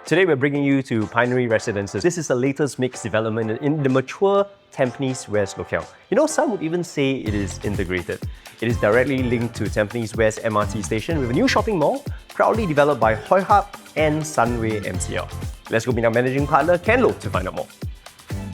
Today we're bringing you to Pinery Residences. This is the latest mixed development in the mature Tampines West locale. You know, some would even say it is integrated. It is directly linked to Tampines West MRT Station with a new shopping mall, proudly developed by Hoi Hub and Sunway MCL. Let's go meet our managing partner, Ken Loh, to find out more.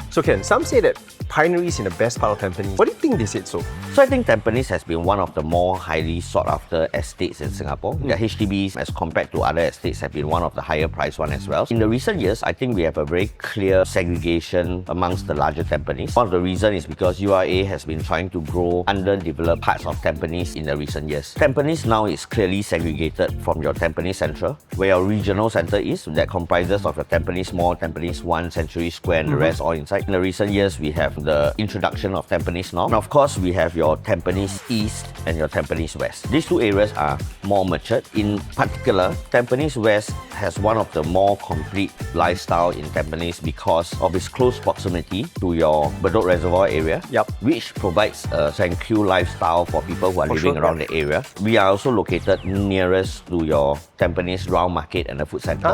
So Ken, some say that Pinery is in the best part of Tampines. What do you think they said so? So I think Tampines has been one of the more highly sought after estates in Singapore. The HDBs, as compared to other estates, have been one of the higher priced ones as well. In the recent years, I think we have a very clear segregation amongst the larger Tampines. One of the reasons is because URA has been trying to grow underdeveloped parts of Tampines in the recent years. Tampines now is clearly segregated from your Tampines Central, where your regional centre is, that comprises of your Tampines Mall, Tampines 1, Century Square, and the rest all inside. In the recent years, we have the introduction of Tampines North. And of course, we have your Tampines East and your Tampines West. These two areas are more matured. In particular, Tampines West has one of the more complete lifestyle in Tampines because of its close proximity to your Bedok Reservoir area, which provides a tranquil lifestyle for people who are living around the area. We are also located nearest to your Tampines Round Market and the food centre.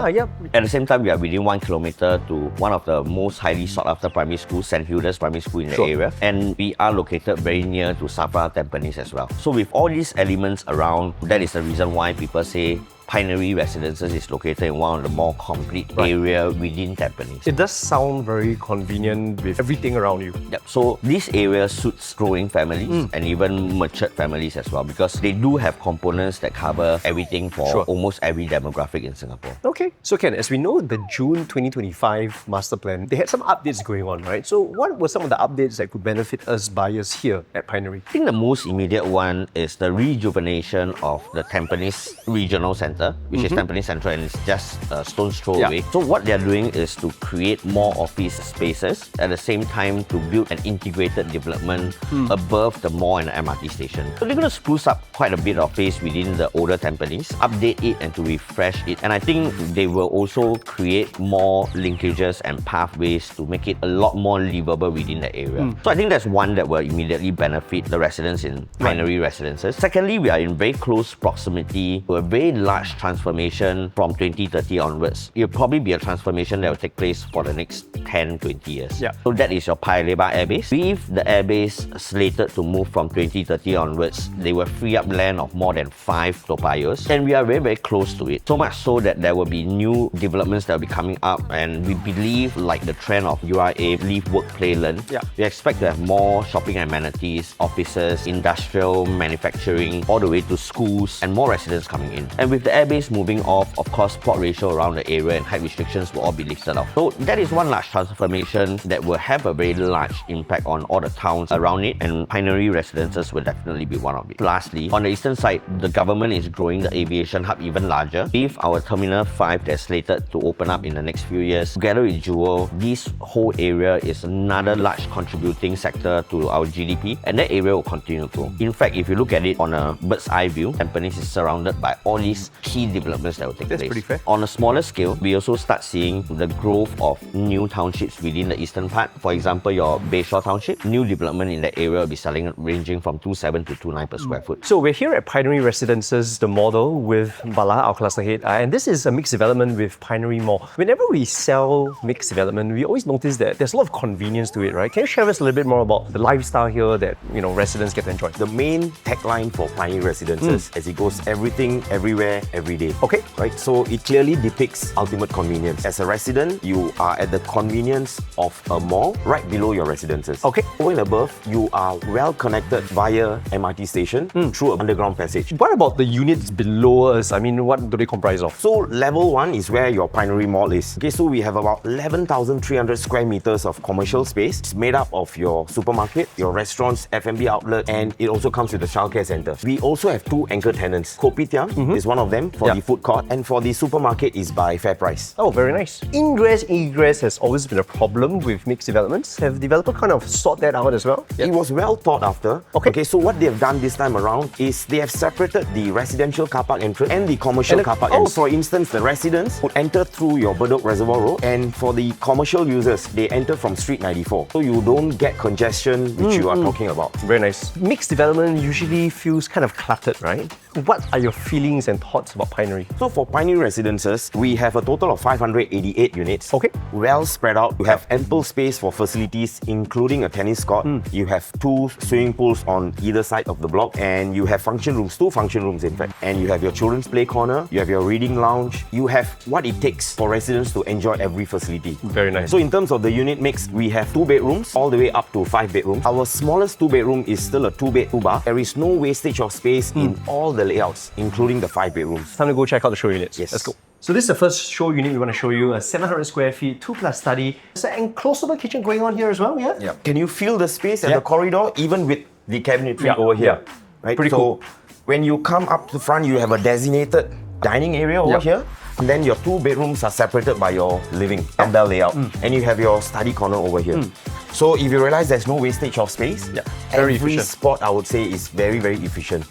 At the same time, we are within 1 kilometre to one of the most highly sought after primary schools, St. Hilda's Primary School in the area. And we are located very near to SAFRA Tampines as well. So with all these elements around, that is the reason why people say Pinery Residences is located in one of the more complete area within Tampines. It does sound very convenient with everything around you. So this area suits growing families and even matured families as well, because they do have components that cover everything for almost every demographic in Singapore. Okay. So Ken, as we know, the June 2025 master plan, they had some updates going on, right? So what were some of the updates that could benefit us buyers here at Pinery? I think the most immediate one is the rejuvenation of the Tampines Regional Centre, which is Tampines Central, and it's just a stone's throw away. So what they're doing is to create more office spaces, at the same time to build an integrated development above the mall and the MRT station. So they're going to spruce up quite a bit of space within the older Tampines, update it and to refresh it. And I think they will also create more linkages and pathways to make it a lot more livable within the area. So I think that's one that will immediately benefit the residents in Pinery Residences. Secondly, we are in very close proximity to a very large transformation from 2030 onwards. It will probably be a transformation that will take place for the next 10-20 years. So that is your Paya Lebar airbase. With the airbase slated to move from 2030 onwards, they will free up land of more than 5 Toa Payohs, and we are very, very close to it. So much so that there will be new developments that will be coming up, and we believe, like the trend of URA, Live, Work, Play, Learn, we expect to have more shopping amenities, offices, industrial, manufacturing, all the way to schools, and more residents coming in. And with the airbase moving off, of course, plot ratio around the area and height restrictions will all be lifted off. So that is one large transformation that will have a very large impact on all the towns around it, and Pinery Residences will definitely be one of it. Lastly, on the eastern side, the government is growing the aviation hub even larger. With our Terminal 5 that's slated to open up in the next few years, together with Jewel, this whole area is another large contributing sector to our GDP, and that area will continue to grow. In fact, if you look at it on a bird's eye view, Tampines is surrounded by all these key developments that will take place. That's pretty fair. On a smaller scale, we also start seeing the growth of new townships within the eastern part. For example, your Bayshore Township, new development in that area will be selling ranging from 2.7 to 2.9 per square foot. So we're here at Pinery Residences, the model with Bala, our cluster head, and this is a mixed development with Pinery Mall. Whenever we sell mixed development, we always notice that there's a lot of convenience to it, right? Can you share with us a little bit more about the lifestyle here that residents get to enjoy? The main tagline for Pinery Residences, as it goes, everything, everywhere, every day. Okay. Right? So it clearly depicts ultimate convenience. As a resident, you are at the convenience of a mall right below your residences. Okay. Over and above, you are well connected via MRT station through an underground passage. What about the units below us? I mean, what do they comprise of? So level 1 is where your Pinery Mall is. Okay, so we have about 11,300 square meters of commercial space. It's made up of your supermarket, your restaurants, F&B outlet, and it also comes with a childcare center. We also have 2 anchor tenants. Kopitiam is one of them for the food court, and for the supermarket is by Fair Price. Oh, very nice. Ingress, egress has always been a problem with mixed developments. Have developer kind of sort that out as well? It was well thought after. Okay, so what they have done this time around is they have separated the residential car park entrance and the commercial car park entrance. For instance, the residents would enter through your Bedok Reservoir Road, and for the commercial users, they enter from Street 94. So you don't get congestion, which you are talking about. Very nice. Mixed development usually feels kind of cluttered, right? What are your feelings and thoughts about Pinery? So for Pinery Residences, we have a total of 588 units. Okay. Well spread out. You have ample space for facilities, including a tennis court. You have 2 swimming pools on either side of the block, and you have function rooms, 2 function rooms in fact. And you have your children's play corner, you have your reading lounge. You have what it takes for residents to enjoy every facility. Very nice. So in terms of the unit mix, we have 2 bedrooms all the way up to 5 bedrooms. Our smallest 2-bedroom is still a 2-bed, 2-bath. There is no wastage of space in all the layouts, including the 5 bedrooms. Time to go check out the show units. Yes. Let's go. So this is the first show unit we want to show you, a 700 square feet, 2+ study. There's an enclosable kitchen going on here as well, yeah? Yeah. Can you feel the space at the corridor, even with the cabinetry over here? Right? Pretty cool. When you come up to the front, you have a designated dining area over here. And then your 2 bedrooms are separated by your living dumbbell layout. And you have your study corner over here. So if you realize there's no wastage of space, very every efficient. spot I would say is very, very efficient.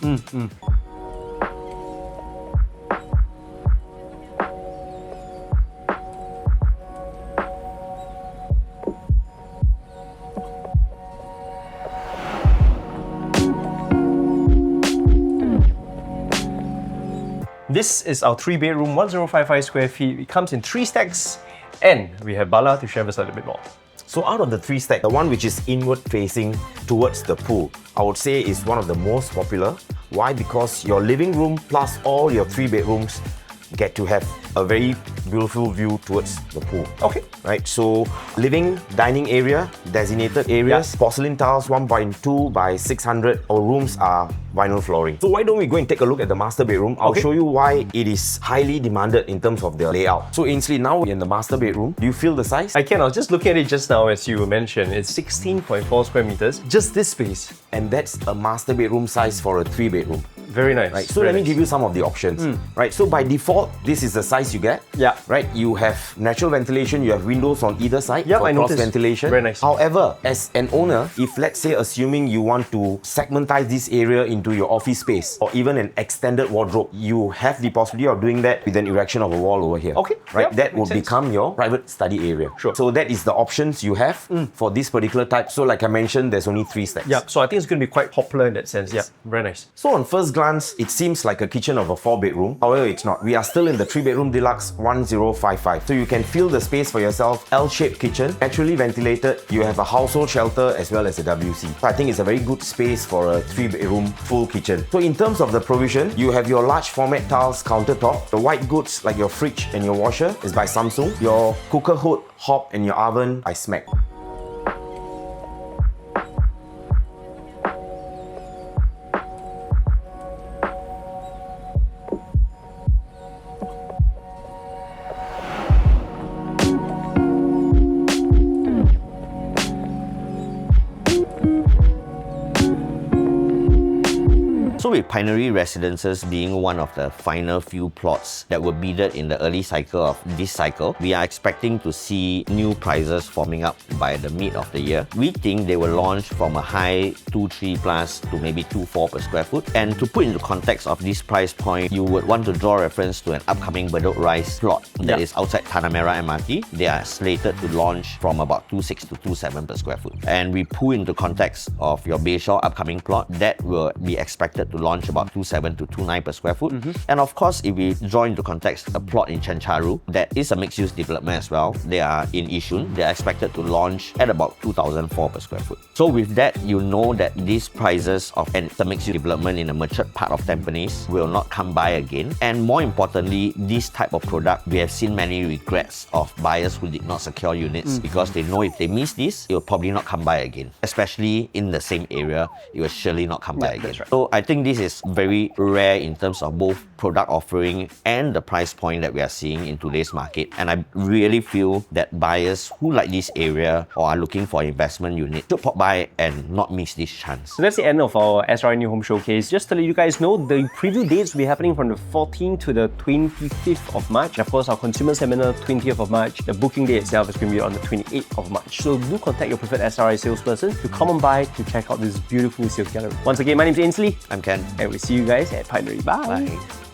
This is our 3-bedroom, 1055 square feet. It comes in 3 stacks, and we have Bala to share with us a little bit more. So out of the 3 stack, the one which is inward facing towards the pool, I would say is one of the most popular. Why? Because your living room plus all your 3 bedrooms get to have a very beautiful view towards the pool. Okay. Right, so living, dining area, designated areas, porcelain tiles 1.2 by 600. Our rooms are vinyl flooring. So why don't we go and take a look at the master bedroom? I'll show you why it is highly demanded in terms of the layout. So Ainsley, now we're in the master bedroom. Do you feel the size? I can. I was just looking at it just now as you mentioned. It's 16.4 square meters. Just this space. And that's a master bedroom size for a 3-bedroom. Very nice. Right, so let me give you some of the options. Right, so by default, this is the size you get. Yeah. Right, you have natural ventilation, you have windows on either side Yep, for I cross noticed. ventilation. Very nice. However, as an owner, if let's say assuming you want to segmentize this area into your office space or even an extended wardrobe, you have the possibility of doing that with an erection of a wall over here. Okay, Right, yep, that makes would sense. become your private study area. Sure. So that is the options you have for this particular type. So like I mentioned, there's only 3 stacks. Yeah, so I think it's going to be quite popular in that sense. Yeah, very nice. So on first glance, it seems like a kitchen of a 4-bedroom. However, it's not. We are still in the 3-bedroom deluxe 1055. So you can feel the space for yourself. L-shaped kitchen, naturally ventilated. You have a household shelter as well as a WC. So I think it's a very good space for a 3-bedroom full kitchen. So in terms of the provision, you have your large format tiles countertop. The white goods like your fridge and your washer is by Samsung. Your cooker hood, hob and your oven by Smack. So with Pinery Residences being one of the final few plots that were bidded in the early cycle of this cycle, we are expecting to see new prices forming up by the mid of the year. We think they will launch from a high 2.3 plus to maybe 2.4 per square foot. And to put into context of this price point, you would want to draw reference to an upcoming Bedok Rise plot that is outside Tanah Merah MRT. They are slated to launch from about 2.6 to 2.7 per square foot. And we put into context of your Bayshore upcoming plot, that will be expected to launch about 2.7 to 2.9 per square foot. And of course, if we draw into context a plot in Chencharu, that is a mixed-use development as well. They are in Yishun. They are expected to launch at about 2,004 per square foot. So with that, you know that these prices of a mixed-use development in a matured part of Tampines will not come by again. And more importantly, this type of product, we have seen many regrets of buyers who did not secure units because they know if they miss this, it will probably not come by again. Especially in the same area, it will surely not come by again. That's right. So I think this is very rare in terms of both product offering and the price point that we are seeing in today's market. And I really feel that buyers who like this area or are looking for an investment unit should pop by and not miss this chance. So that's the end of our SRI New Home Showcase. Just to let you guys know, the preview dates will be happening from the 14th to the 25th of March. Of course, our consumer seminar, 20th of March. The booking day itself is going to be on the 28th of March. So do contact your preferred SRI salesperson to come on by to check out this beautiful sales gallery. Once again, my name is Ainsley, I'm Ken. and we'll see you guys at Pinery. Bye. Bye.